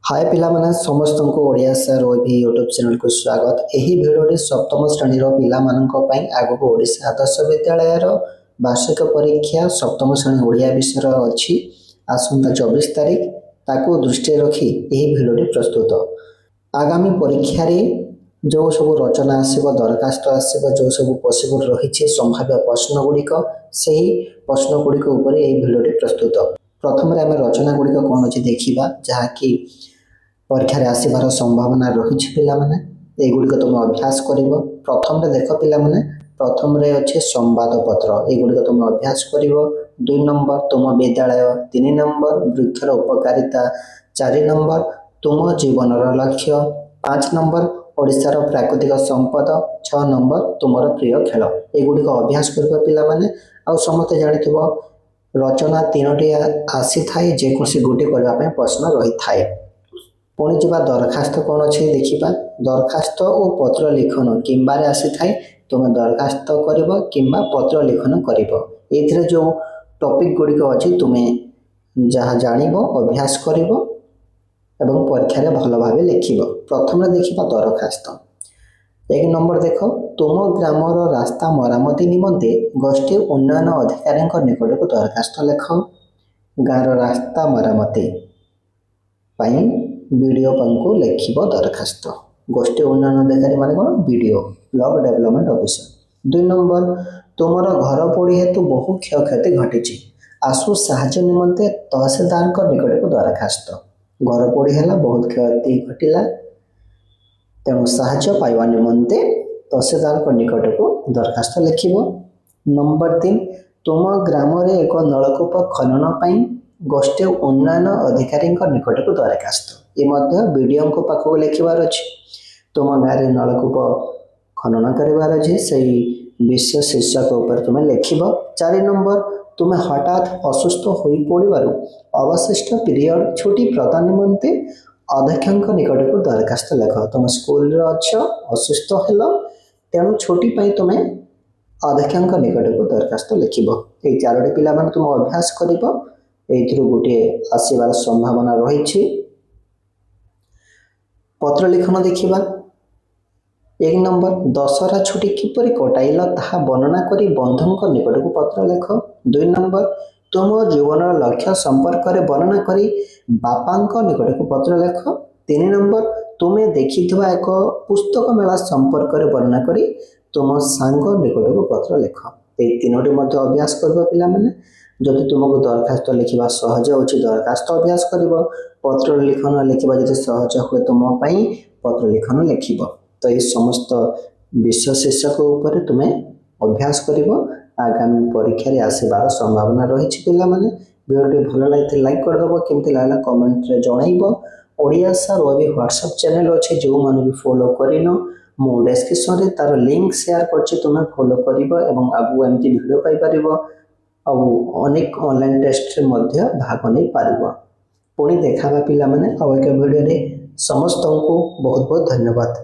हाय पिला माने समस्त को ओडिया सर ओबी यूट्यूब चैनल को स्वागत। एही भिडियोटी सप्तम श्रेणी रो पिला माननक पई आगो ओडिशा आदर्श विद्यालय रो वार्षिक परीक्षा सप्तम श्रेणी ओडिया विषय अछि। आसंता 24 तारिख ताको दृष्टि रखी एही भिडियोटी प्रस्तुत। आगामी परीक्षा रे जो सब रचना आसीबो दरखास्त आसीबो जो सब पॉसिबल रहिछि संभाव्य प्रश्न गुड़िक सही प्रश्न गुड़िक ऊपर एही भिडियोटी प्रस्तुत। प्रथम रे आमे रचना गुड़िक कोन अछि देखिबा जहा कि परीक्षा रे आसीबार संभावना रही पिला माने एगुड़िक तुम अभ्यास कर। प्रथम रे देख पिला माने प्रथम रे अच्छे संवाद पत्र एगुड़िक तुम अभ्यास कर। 2 नंबर तुम विद्यालय, 3 नंबर वृक्षर उपकारिता, 4 नंबर तुम जीवन लक्ष्य, 5 नंबर ओडिशार प्राकृतिक संपद, 6 नंबर तुमर प्रिय खेल एगुड़िक अभ्यास कर पिला माने। आ समस्त जानिथिबो रचना 3टी आसी थाए जेकोसी गोटे करबा पे प्रश्न रही थाए। पुणी जा दरखास्त कौन अच्छे देखा दरखास्त और पत्र लिखन किंबार आसी थाए तुम दरखास्त कर कि पत्र लिखन कर जो टॉपिक गुड़िक अच्छी तुम्हें जहाँ जान अभ्यास कर परीक्षा भल भाव लिख। प्रथम देखा दरखास्त 1 नंबर देख तुम ग्रामर रास्ता मरामती निमंते गोष्ठी उन्नयन अधिकारी निकट को दरखास्त लिख। गाँव रास्ता मरामती बीडीओ को लिख दरखास्त। गोष्ठी उन्नयन अधिकारी मान कौन BDO block development officer. 2 number तुमर घर पोड़ी हेतु बहु क्षयक्षति घटी आसु साहाय्य निमंते तहसीलदार निकट को दरखास्त। घर पोड़ी है बहुत क्षति घटला तेणु साहाय्य पाइबा निमंते तहसीलदार निकट को दरखास्त लिख। नंबर 3 तुम ग्राम रे एक नलकूप खनन पाई गोष्ठी उन्नयन अधिकारी निकट को दरखास्त। ये बीडीओ को पाखक लिखबार अच्छे तुम गाँव में नलकूप खनन करार अच्छे से विषय शीर्षक उपर तुम लिख। 4 नंबर तुम हठात असुस्थ हो पड़ू अवशिष्ट पीरियड छुट्टी प्रदान निमंते अध्यक्ष निकट को दरखास्त लिख। तुम स्कूल अच्छ असुस्थ हेल तेणु छुट्टी तुम अध्यक्ष निकट को दरखास्त लिख। ये 4टी पिला तुम अभ्यास कर गोटे आसबार संभावना रही। पत्र लिखन देखा 1 नंबर दशहरा छुट्टी किपरि कटाइल ताहा वर्णना करी बंधु निकट को पत्र लिख। 2 नंबर तुम जीवन लक्ष्य संपर्क में वर्णना करी बापा निकट को पत्र लिख। 3 नंबर तुम्हें देखि एक पुस्तक मेला संपर्क में वर्णना करी तुम सांग निकट को पत्र लिख। ये 3टी अभ्यास कर पिला माने। जदि तुमको दरखास्त लिखा सहज हो दरखास्त अभ्यास कर पत्र लिखन लिखा जब सहज हुए तुम्हें पत्र लिखन लिख। तो ये समस्त विषय शीर्षक उपर तुम्हें अभ्यास कर आगामी परीक्षा रे आसबार संभावना रही पिला माने। वीडियो भल लगे लाइक करदेव केमती लगला कमेंट रे जनइब। ओडिया सर ओबी व्हाट्सएप चैनल अच्छे जो मैंने भी फॉलो करिन मो डिस्क्रिप्शन रे तार लिंक शेयर करछि तुम्हें फॉलो करिवो एवं आगु एमती वीडियो पाई परिवो अनेक ऑनलाइन टेस्ट रे मध्य भाग नहीं पारिबो। पुणी देखा पिला माने एक वीडियो रे समस्त को बहुत बहुत धन्यवाद।